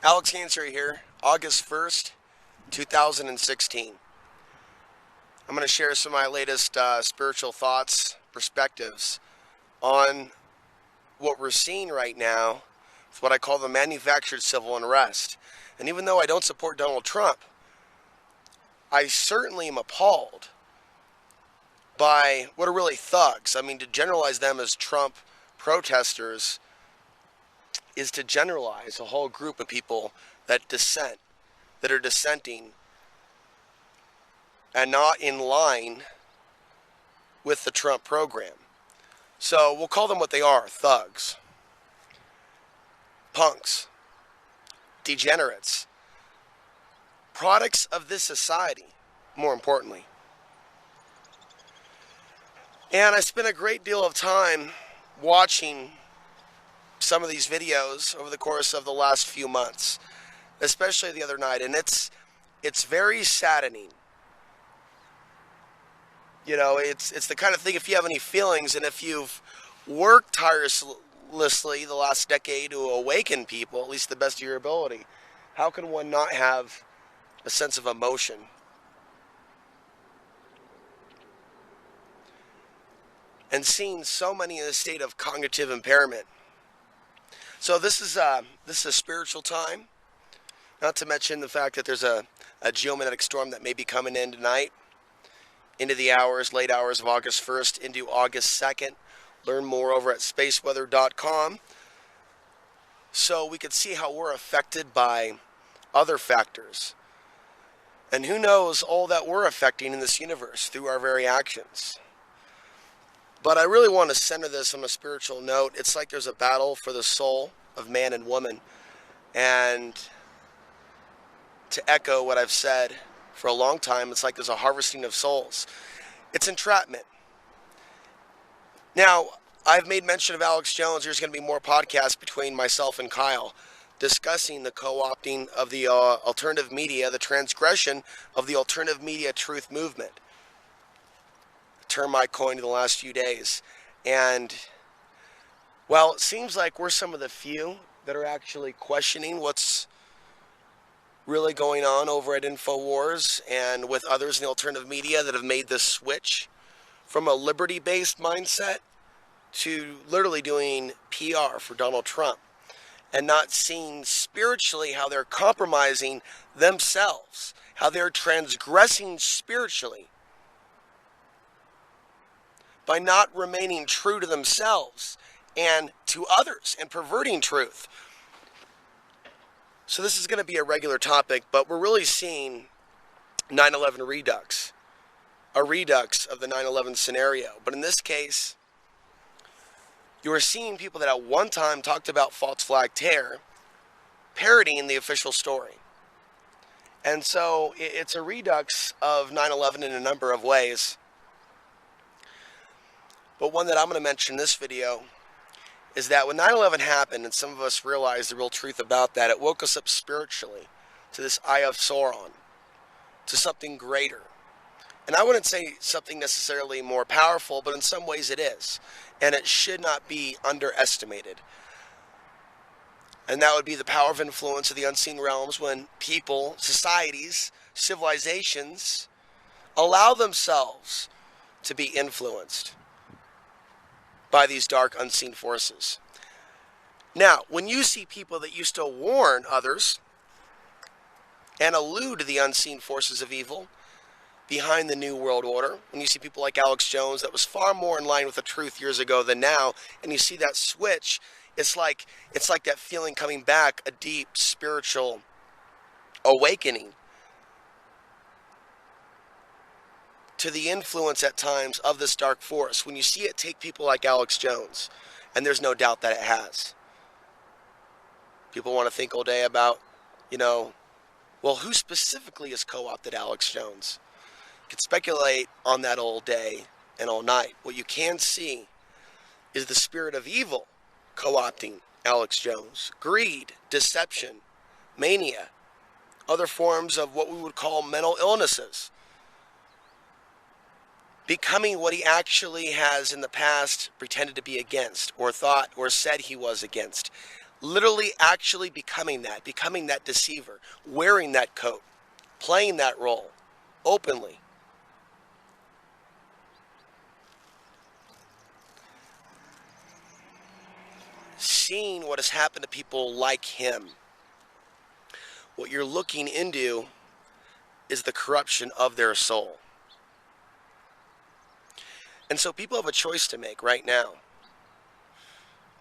Alex Hanser here, August 1st, 2016. I'm going to share some of my latest spiritual thoughts, perspectives on what we're seeing right now with what I call the manufactured civil unrest. And even though I don't support Donald Trump, I certainly am appalled by what are really thugs. I mean, to generalize them as Trump protesters is to generalize a whole group of people that are dissenting and not in line with the Trump program. So we'll call them what they are: thugs, punks, degenerates, products of this society, more importantly. And I spent a great deal of time watching some of these videos over the course of the last few months, especially the other night, and it's very saddening. You know, it's the kind of thing, if you have any feelings and if you've worked tirelessly the last decade to awaken people, at least the best of your ability, how can one not have a sense of emotion? And seeing so many in a state of cognitive impairment. So this is a spiritual time, not to mention the fact that there's a geomagnetic storm that may be coming in tonight, into the late hours of August 1st into August 2nd. Learn more over at spaceweather.com so we could see how we're affected by other factors. And who knows all that we're affecting in this universe through our very actions. But I really want to center this on a spiritual note. It's like there's a battle for the soul of man and woman. And to echo what I've said for a long time, it's like there's a harvesting of souls. It's entrapment. Now, I've made mention of Alex Jones. There's going to be more podcasts between myself and Kyle discussing the co-opting of the alternative media, the transgression of the alternative media truth movement. A term I coined in the last few days. And, well, it seems like we're some of the few that are actually questioning what's really going on over at InfoWars and with others in the alternative media that have made this switch from a liberty-based mindset to literally doing PR for Donald Trump and not seeing spiritually how they're compromising themselves, how they're transgressing spiritually by not remaining true to themselves and to others and perverting truth. So this is going to be a regular topic, but we're really seeing 9/11 redux, a redux of the 9/11 scenario. But in this case, you are seeing people that at one time talked about false flag terror parodying the official story. And so it's a redux of 9/11 in a number of ways. But one that I'm going to mention in this video is that when 9/11 happened and some of us realized the real truth about that, it woke us up spiritually to this Eye of Sauron, to something greater. And I wouldn't say something necessarily more powerful, but in some ways it is. And it should not be underestimated. And that would be the power of influence of the unseen realms when people, societies, civilizations allow themselves to be influenced by these dark unseen forces. Now, when you see people that used to warn others and allude to the unseen forces of evil behind the New World Order, when you see people like Alex Jones that was far more in line with the truth years ago than now, and you see that switch, it's like that feeling coming back, a deep spiritual awakening to the influence at times of this dark force. When you see it take people like Alex Jones, and there's no doubt that it has. People want to think all day about, well, who specifically has co-opted Alex Jones? You could speculate on that all day and all night. What you can see is the spirit of evil co-opting Alex Jones. Greed, deception, mania, other forms of what we would call mental illnesses. Becoming what he actually has in the past pretended to be against, or thought or said he was against. literally actually becoming that deceiver, wearing that coat, playing that role openly. Seeing what has happened to people like him. What you're looking into is the corruption of their soul. And so people have a choice to make right now,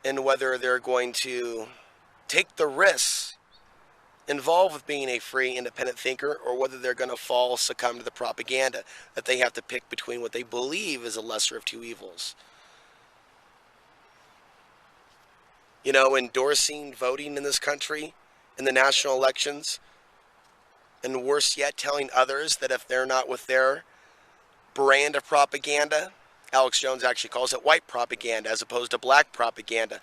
in whether they're going to take the risks involved with being a free, independent thinker, or whether they're going to succumb to the propaganda that they have to pick between what they believe is a lesser of two evils. You know, endorsing voting in this country in the national elections, and worse yet, telling others that if they're not with their brand of propaganda, Alex Jones actually calls it white propaganda as opposed to black propaganda.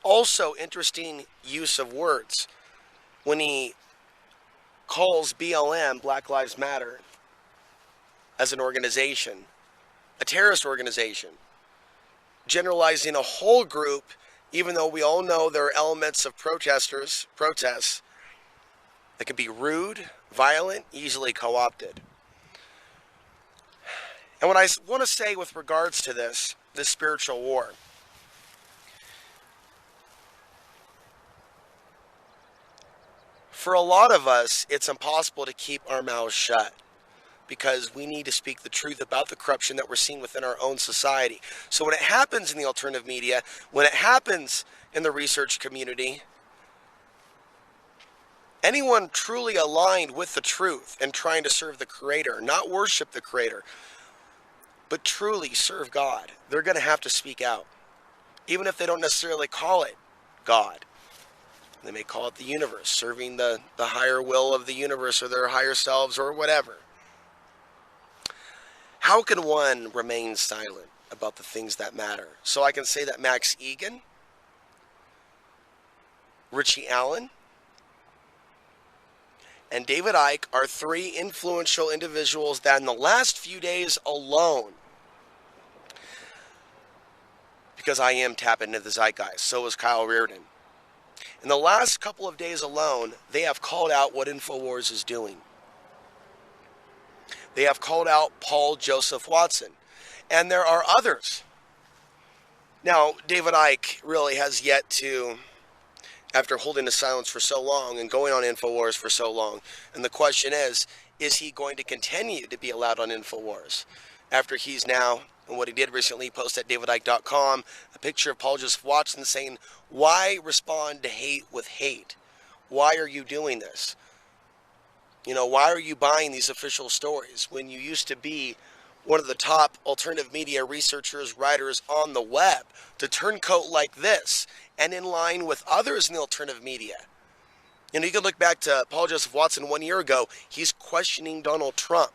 Also, interesting use of words when he calls BLM, Black Lives Matter, as an organization, a terrorist organization, generalizing a whole group, even though we all know there are elements of protests that can be rude, violent, easily co-opted. And what I want to say with regards to this spiritual war, for a lot of us, it's impossible to keep our mouths shut because we need to speak the truth about the corruption that we're seeing within our own society. So when it happens in the alternative media, when it happens in the research community, anyone truly aligned with the truth and trying to serve the Creator, not worship the Creator, but truly serve God, they're going to have to speak out. Even if they don't necessarily call it God. They may call it the universe, serving the higher will of the universe or their higher selves or whatever. How can one remain silent about the things that matter? So I can say that Max Egan, Richie Allen, and David Icke are three influential individuals that in the last few days alone, because I am tapping into the zeitgeist, so is Kyle Reardon. In the last couple of days alone, they have called out what InfoWars is doing. They have called out Paul Joseph Watson. And there are others. Now, David Icke really has yet to, after holding his silence for so long and going on InfoWars for so long, and the question is he going to continue to be allowed on InfoWars after he's now, and what he did recently, post at davidicke.com, a picture of Paul Joseph Watson saying, why respond to hate with hate? Why are you doing this? You know, why are you buying these official stories when you used to be one of the top alternative media researchers, writers on the web, to turncoat like this and in line with others in the alternative media? You know, you can look back to Paul Joseph Watson 1 year ago. He's questioning Donald Trump.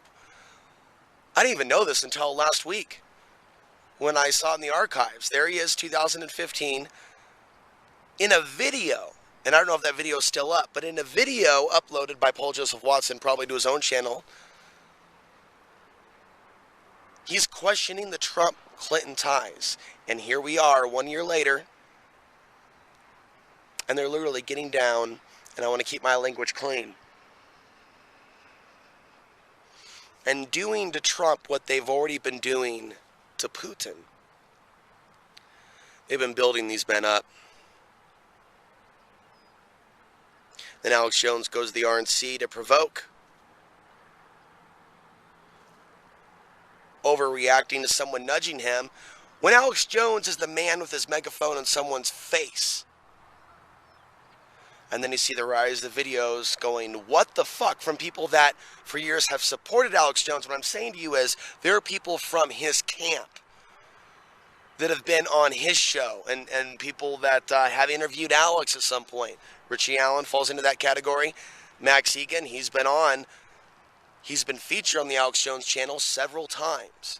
I didn't even know this until last week when I saw it in the archives. There he is, 2015, in a video. And I don't know if that video is still up, but in a video uploaded by Paul Joseph Watson, probably to his own channel, he's questioning the Trump-Clinton ties. And here we are 1 year later, and they're literally getting down, and I want to keep my language clean, and doing to Trump what they've already been doing to Putin. They've been building these men up. Then Alex Jones goes to the RNC to provoke. Overreacting to someone nudging him, when Alex Jones is the man with his megaphone in someone's face. And then you see the rise of videos going, what the fuck, from people that for years have supported Alex Jones. What I'm saying to you is there are people from his camp that have been on his show and people that have interviewed Alex at some point. Richie Allen falls into that category. Max Egan, he's been featured on the Alex Jones channel several times.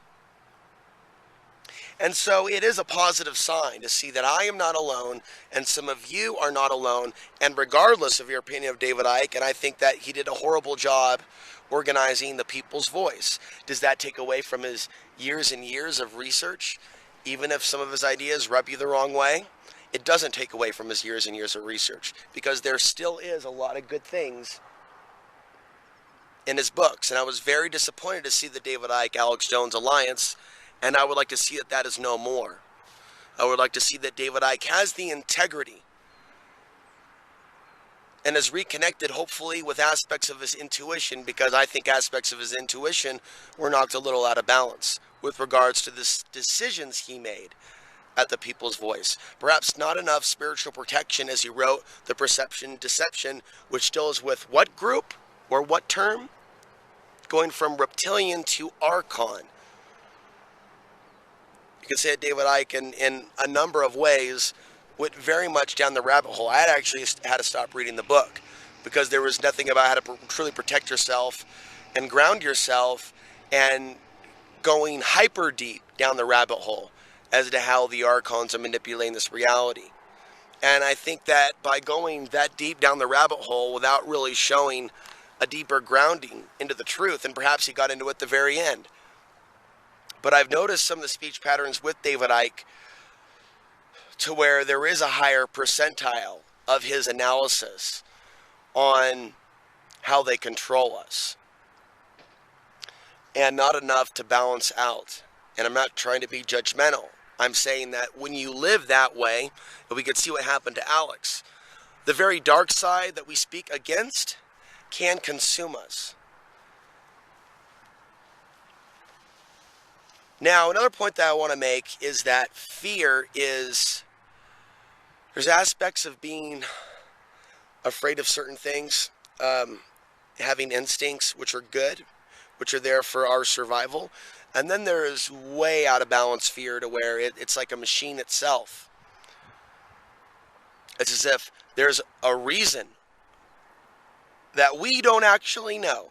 And so it is a positive sign to see that I am not alone and some of you are not alone. And regardless of your opinion of David Icke, and I think that he did a horrible job organizing the people's voice. Does that take away from his years and years of research? Even if some of his ideas rub you the wrong way? it doesn't take away from his years and years of research, because there still is a lot of good things in his books. And I was very disappointed to see the David Icke Alex Jones alliance, and I would like to see that that is no more. I would like to see that David Icke has the integrity and is reconnected, hopefully, with aspects of his intuition, because I think aspects of his intuition were knocked a little out of balance with regards to the decisions he made at the People's Voice. Perhaps not enough spiritual protection, as he wrote, The Perception Deception, which deals with what group or what term? Going from reptilian to archon. You can say that David Icke in a number of ways went very much down the rabbit hole. I had actually had to stop reading the book because there was nothing about how to truly protect yourself and ground yourself, and going hyper deep down the rabbit hole as to how the archons are manipulating this reality. And I think that by going that deep down the rabbit hole without really showing a deeper grounding into the truth, and perhaps he got into it at the very end. But I've noticed some of the speech patterns with David Icke to where there is a higher percentile of his analysis on how they control us, and not enough to balance out. And I'm not trying to be judgmental. I'm saying that when you live that way, and we could see what happened to Alex, the very dark side that we speak against can consume us. Now, another point that I want to make is that fear is, there's aspects of being afraid of certain things, having instincts, which are good, which are there for our survival. And then there is way out of balance fear to where it's like a machine itself. It's as if there's a reason that we don't actually know,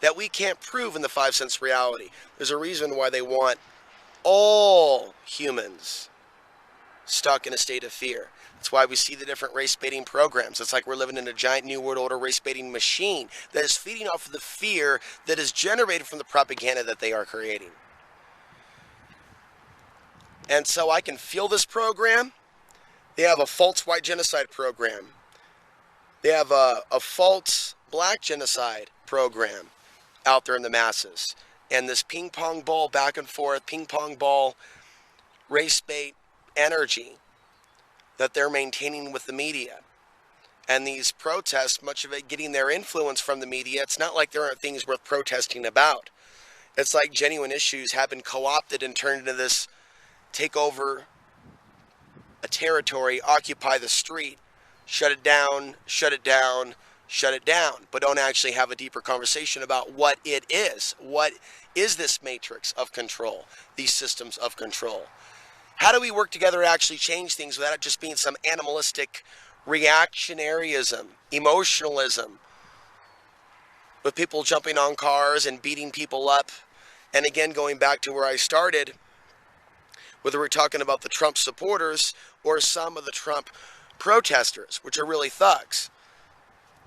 that we can't prove in the five sense reality. There's a reason why they want all humans stuck in a state of fear. That's why we see the different race baiting programs. It's like we're living in a giant New World Order race baiting machine that is feeding off of the fear that is generated from the propaganda that they are creating. And so I can feel this program. They have a false white genocide program. They have a false black genocide program out there in the masses. And this ping pong ball back and forth, ping pong ball race bait energy that they're maintaining with the media. And these protests, much of it getting their influence from the media. It's not like there aren't things worth protesting about. It's like genuine issues have been co-opted and turned into this take over a territory, occupy the street, shut it down, shut it down, shut it down, but don't actually have a deeper conversation about what it is. What is this matrix of control, these systems of control? How do we work together to actually change things without it just being some animalistic reactionaryism, emotionalism, with people jumping on cars and beating people up? And again, going back to where I started, whether we're talking about the Trump supporters or some of the Trump protesters, which are really thugs,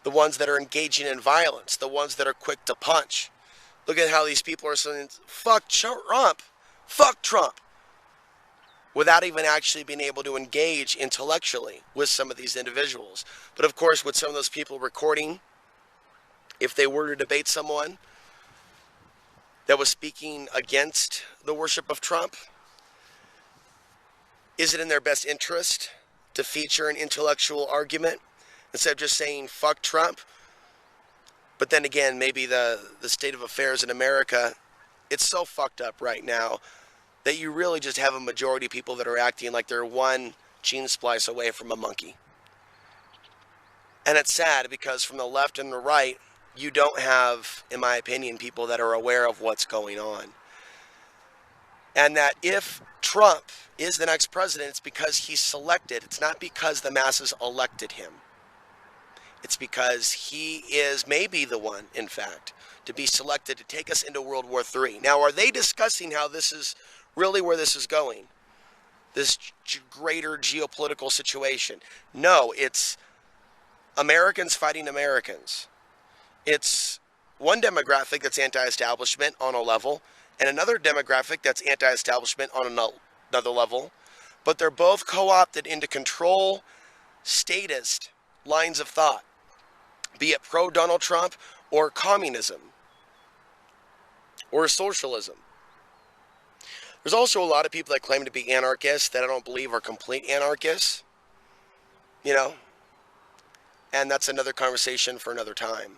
the ones that are engaging in violence, the ones that are quick to punch. Look at how these people are saying, fuck Trump, fuck Trump, without even actually being able to engage intellectually with some of these individuals. But of course, with some of those people recording, if they were to debate someone that was speaking against the worship of Trump, is it in their best interest to feature an intellectual argument instead of just saying fuck Trump? But then again, maybe the state of affairs in America, it's so fucked up right now that you really just have a majority of people that are acting like they're one gene splice away from a monkey. And it's sad because from the left and the right, you don't have, in my opinion, people that are aware of what's going on. And that if Trump is the next president, it's because he's selected. It's not because the masses elected him. It's because he is maybe the one, in fact, to be selected to take us into World War III. Now, are they discussing how this is really where this is going? This greater geopolitical situation? No, it's Americans fighting Americans. It's one demographic that's anti-establishment on a level, and another demographic that's anti-establishment on another level. but they're both co-opted into control statist lines of thought, be it pro-Donald Trump or communism or socialism. There's also a lot of people that claim to be anarchists that I don't believe are complete anarchists, you know, and that's another conversation for another time.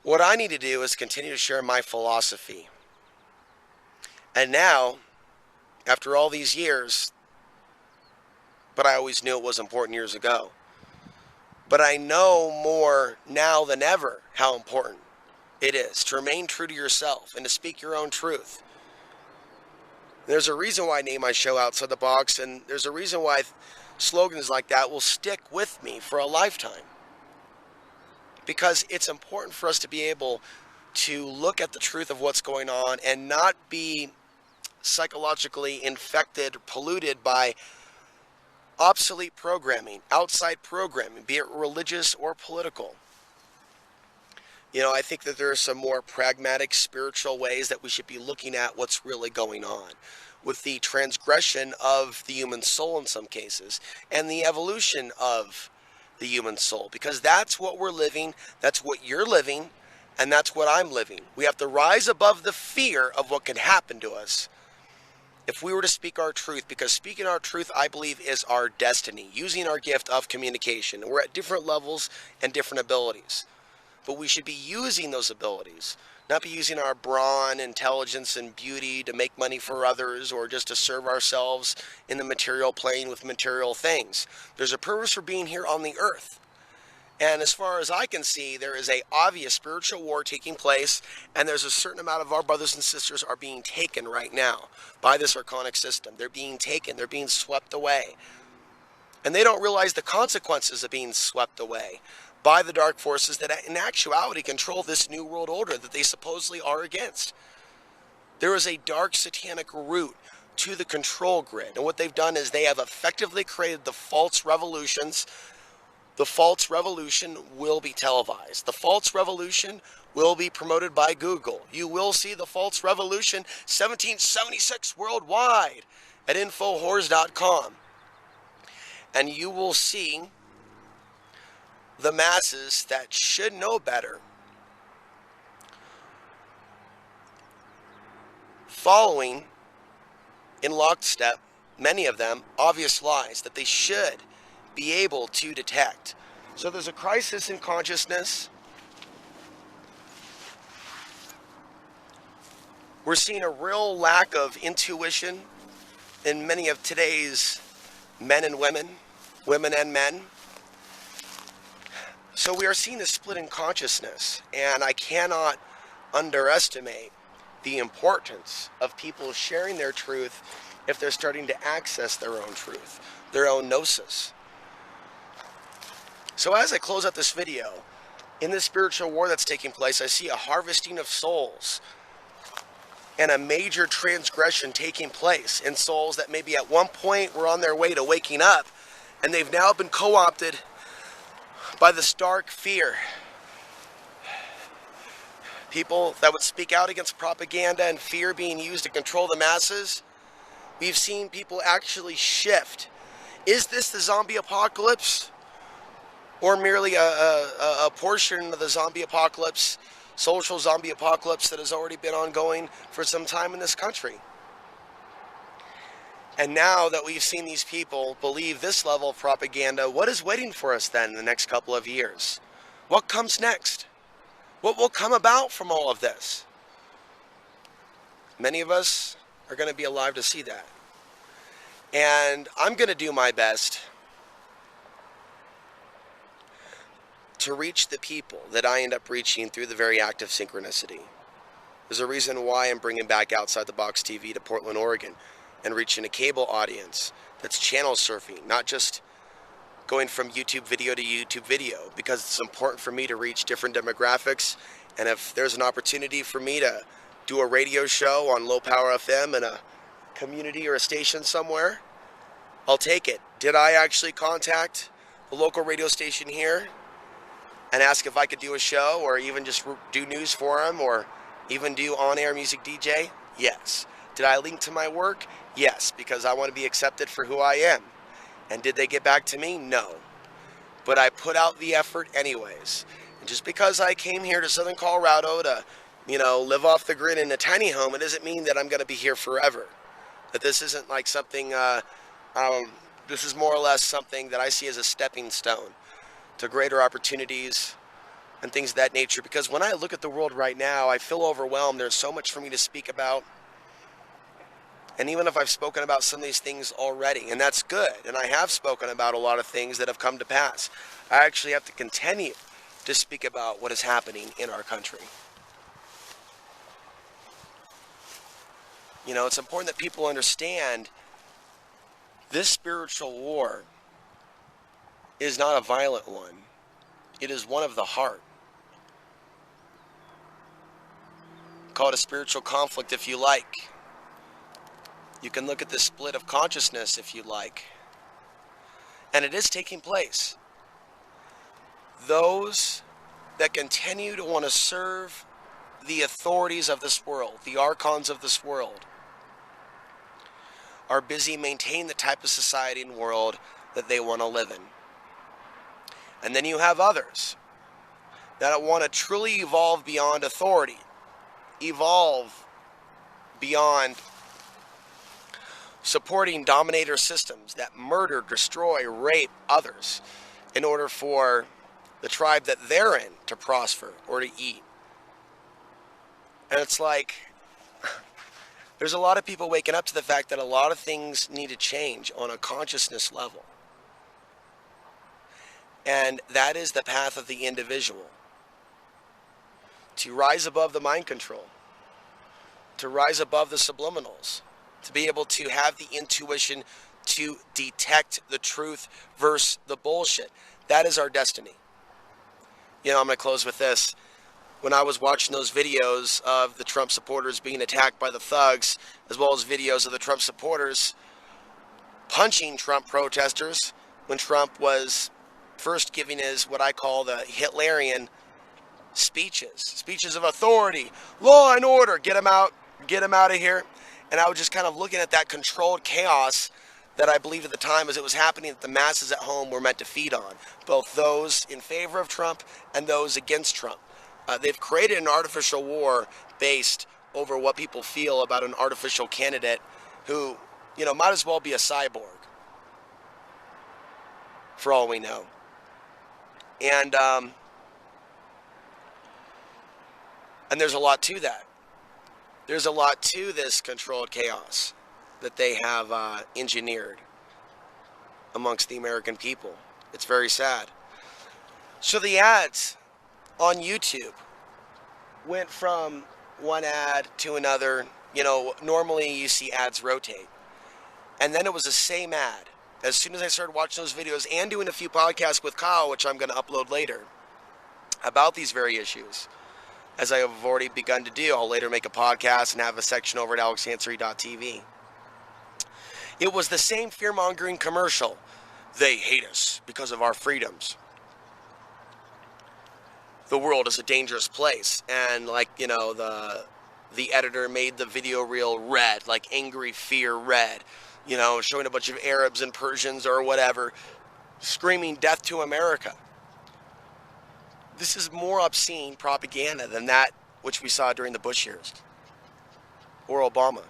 What I need to do is continue to share my philosophy. And now, after all these years, but I always knew it was important years ago, but I know more now than ever how important it is to remain true to yourself and to speak your own truth. There's a reason why I name my show Outside the Box, and there's a reason why slogans like that will stick with me for a lifetime. Because it's important for us to be able to look at the truth of what's going on and not be psychologically infected, polluted by obsolete programming, outside programming, be it religious or political. You know, I think that there are some more pragmatic, spiritual ways that we should be looking at what's really going on with the transgression of the human soul in some cases and the evolution of the human soul, because that's what we're living, that's what you're living, and that's what I'm living. We have to rise above the fear of what can happen to us if we were to speak our truth, because speaking our truth, I believe, is our destiny, using our gift of communication. We're at different levels and different abilities, but we should be using those abilities, not be using our brawn, intelligence, and beauty to make money for others or just to serve ourselves in the material plane with material things. There's a purpose for being here on the earth. And as far as I can see, there is an obvious spiritual war taking place, and there's a certain amount of our brothers and sisters are being taken right now by this archonic system. They're being taken. They're being swept away. And they don't realize the consequences of being swept away by the dark forces that in actuality control this new world order that they supposedly are against. There is a dark satanic root to the control grid. And what they've done is they have effectively created the false revolutions. The false revolution will be televised. The false revolution will be promoted by Google. You will see the false revolution 1776 worldwide at infowhores.com. And you will see the masses that should know better following in lockstep, many of them, obvious lies that they should be able to detect. So there's a crisis in consciousness. We're seeing a real lack of intuition in many of today's men and women, women and men. So we are seeing a split in consciousness, and I cannot underestimate the importance of people sharing their truth if they're starting to access their own truth, their own gnosis. So as I close out this video, in this spiritual war that's taking place, I see a harvesting of souls and a major transgression taking place in souls that maybe at one point were on their way to waking up, and they've now been co-opted by this dark fear. People that would speak out against propaganda and fear being used to control the masses. We've seen people actually shift. Is this the zombie apocalypse? Or merely a portion of the zombie apocalypse, social zombie apocalypse that has already been ongoing for some time in this country? And now that we've seen these people believe this level of propaganda, what is waiting for us then in the next couple of years? What comes next? What will come about from all of this? Many of us are going to be alive to see that. And I'm going to do my best to reach the people that I end up reaching through the very act of synchronicity. There's a reason why I'm bringing back Outside the Box TV to Portland, Oregon, and reaching a cable audience that's channel surfing, not just going from YouTube video to YouTube video, because it's important for me to reach different demographics. And if there's an opportunity for me to do a radio show on low power FM in a community or a station somewhere, I'll take it. Did I actually contact the local radio station here and ask if I could do a show or even just do news for them or even do on-air music DJ? Yes. Did I link to my work? Yes, because I want to be accepted for who I am. And did they get back to me? No. But I put out the effort anyways. And just because I came here to Southern Colorado to, live off the grid in a tiny home, it doesn't mean that I'm going to be here forever. That this isn't like something, this is more or less something that I see as a stepping stone to greater opportunities and things of that nature. Because when I look at the world right now, I feel overwhelmed. There's so much for me to speak about. And even if I've spoken about some of these things already, and that's good, and I have spoken about a lot of things that have come to pass, I actually have to continue to speak about what is happening in our country. It's important that people understand this spiritual war is not a violent one. It is one of the heart. Call it a spiritual conflict if you like. You can look at the split of consciousness if you like. And it is taking place. Those that continue to want to serve the authorities of this world, the archons of this world, are busy maintaining the type of society and world that they want to live in. And then you have others that want to truly evolve beyond authority, evolve beyond supporting dominator systems that murder, destroy, rape others in order for the tribe that they're in to prosper or to eat. And it's like, there's a lot of people waking up to the fact that a lot of things need to change on a consciousness level. And that is the path of the individual. To rise above the mind control. To rise above the subliminals. To be able to have the intuition to detect the truth versus the bullshit. That is our destiny. I'm going to close with this. When I was watching those videos of the Trump supporters being attacked by the thugs, as well as videos of the Trump supporters punching Trump protesters when Trump was first giving his, what I call the Hitlerian speeches of authority, law and order, get him out of here. And I was just kind of looking at that controlled chaos that I believed at the time as it was happening that the masses at home were meant to feed on, both those in favor of Trump and those against Trump. They've created an artificial war based over what people feel about an artificial candidate who, might as well be a cyborg, for all we know. And there's a lot to that. There's a lot to this controlled chaos that they have engineered amongst the American people. It's very sad. So the ads on YouTube went from one ad to another. Normally you see ads rotate. And then it was the same ad. As soon as I started watching those videos and doing a few podcasts with Kyle, which I'm going to upload later, about these very issues, as I have already begun to do. I'll later make a podcast and have a section over at alexhansery.tv. It was the same fear-mongering commercial. They hate us because of our freedoms. The world is a dangerous place. And the editor made the video reel red, like angry fear red. Showing a bunch of Arabs and Persians or whatever, screaming death to America. This is more obscene propaganda than that which we saw during the Bush years. Or Obama.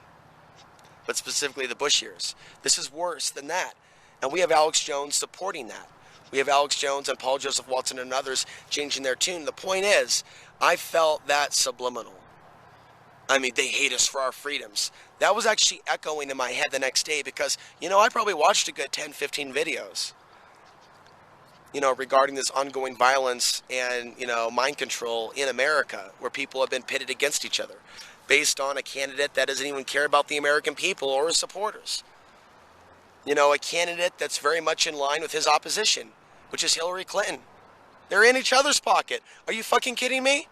But specifically the Bush years. This is worse than that. And we have Alex Jones supporting that. We have Alex Jones and Paul Joseph Watson and others changing their tune. The point is, I felt that subliminal. They hate us for our freedoms. That was actually echoing in my head the next day because, I probably watched a good 10, 15 videos, regarding this ongoing violence and, mind control in America where people have been pitted against each other based on a candidate that doesn't even care about the American people or his supporters. A candidate that's very much in line with his opposition, which is Hillary Clinton. They're in each other's pocket. Are you fucking kidding me?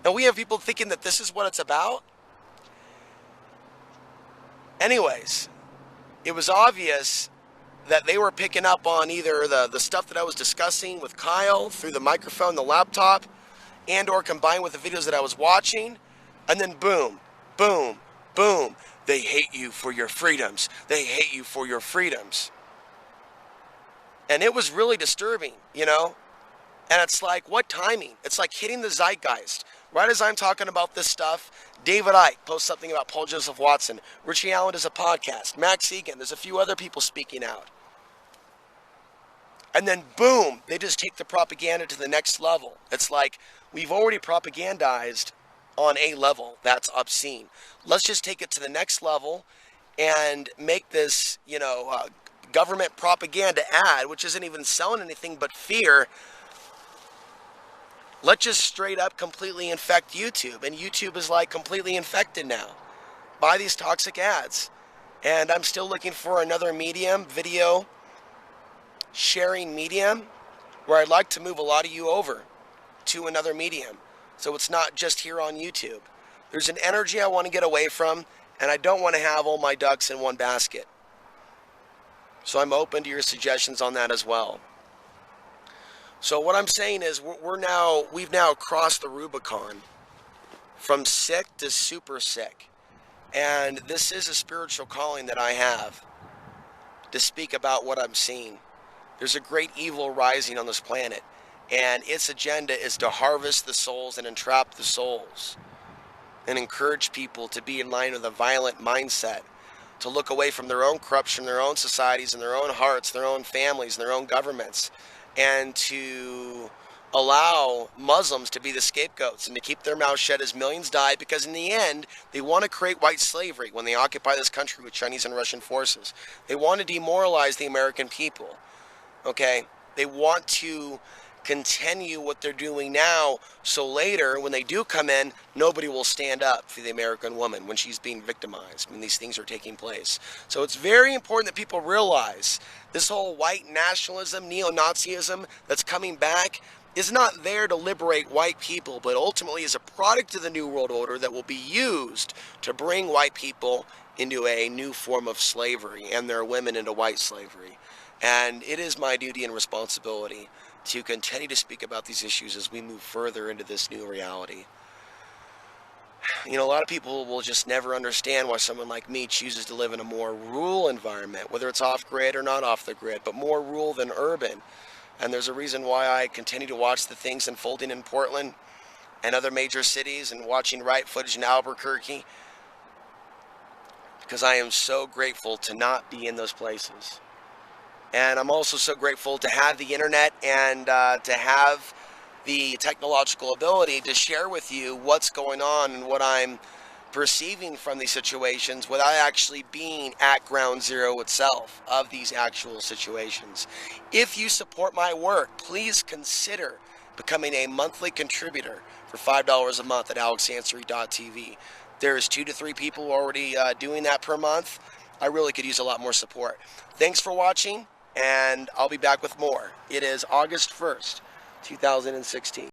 And we have people thinking that this is what it's about. Anyways, it was obvious that they were picking up on either the stuff that I was discussing with Kyle through the microphone, the laptop, and or combined with the videos that I was watching. And then boom, boom, boom. They hate you for your freedoms. They hate you for your freedoms. And it was really disturbing, you know? And it's like, what timing? It's like hitting the zeitgeist. Right as I'm talking about this stuff, David Icke posts something about Paul Joseph Watson. Richie Allen does a podcast. Max Egan, there's a few other people speaking out. And then boom, they just take the propaganda to the next level. It's like, we've already propagandized on a level that's obscene. Let's just take it to the next level and make this, government propaganda ad, which isn't even selling anything but fear. Let's just straight up completely infect YouTube. And YouTube is like completely infected now by these toxic ads. And I'm still looking for another medium, video sharing medium, where I'd like to move a lot of you over to another medium. So it's not just here on YouTube. There's an energy I want to get away from, and I don't want to have all my ducks in one basket. So I'm open to your suggestions on that as well. So what I'm saying is we've now crossed the Rubicon from sick to super sick. And this is a spiritual calling that I have to speak about what I'm seeing. There's a great evil rising on this planet, and its agenda is to harvest the souls and entrap the souls and encourage people to be in line with a violent mindset, to look away from their own corruption, their own societies, and their own hearts, their own families, and their own governments, and to allow Muslims to be the scapegoats and to keep their mouths shut as millions die, because in the end, they want to create white slavery when they occupy this country with Chinese and Russian forces. They want to demoralize the American people, okay? They want to continue what they're doing now, so later, when they do come in, nobody will stand up for the American woman when she's being victimized, when these things are taking place. So it's very important that people realize this whole white nationalism, neo-Nazism that's coming back is not there to liberate white people, but ultimately is a product of the New World Order that will be used to bring white people into a new form of slavery and their women into white slavery. And it is my duty and responsibility to continue to speak about these issues as we move further into this new reality. A lot of people will just never understand why someone like me chooses to live in a more rural environment, whether it's off-grid or not off the grid, but more rural than urban. And there's a reason why I continue to watch the things unfolding in Portland and other major cities, and watching riot footage in Albuquerque, because I am so grateful to not be in those places. And I'm also so grateful to have the internet and to have the technological ability to share with you what's going on and what I'm perceiving from these situations without actually being at ground zero itself of these actual situations. If you support my work, please consider becoming a monthly contributor for $5 a month at alexansary.tv. There's 2 to 3 people already doing that per month. I really could use a lot more support. Thanks for watching, and I'll be back with more. It is August 1st, 2016.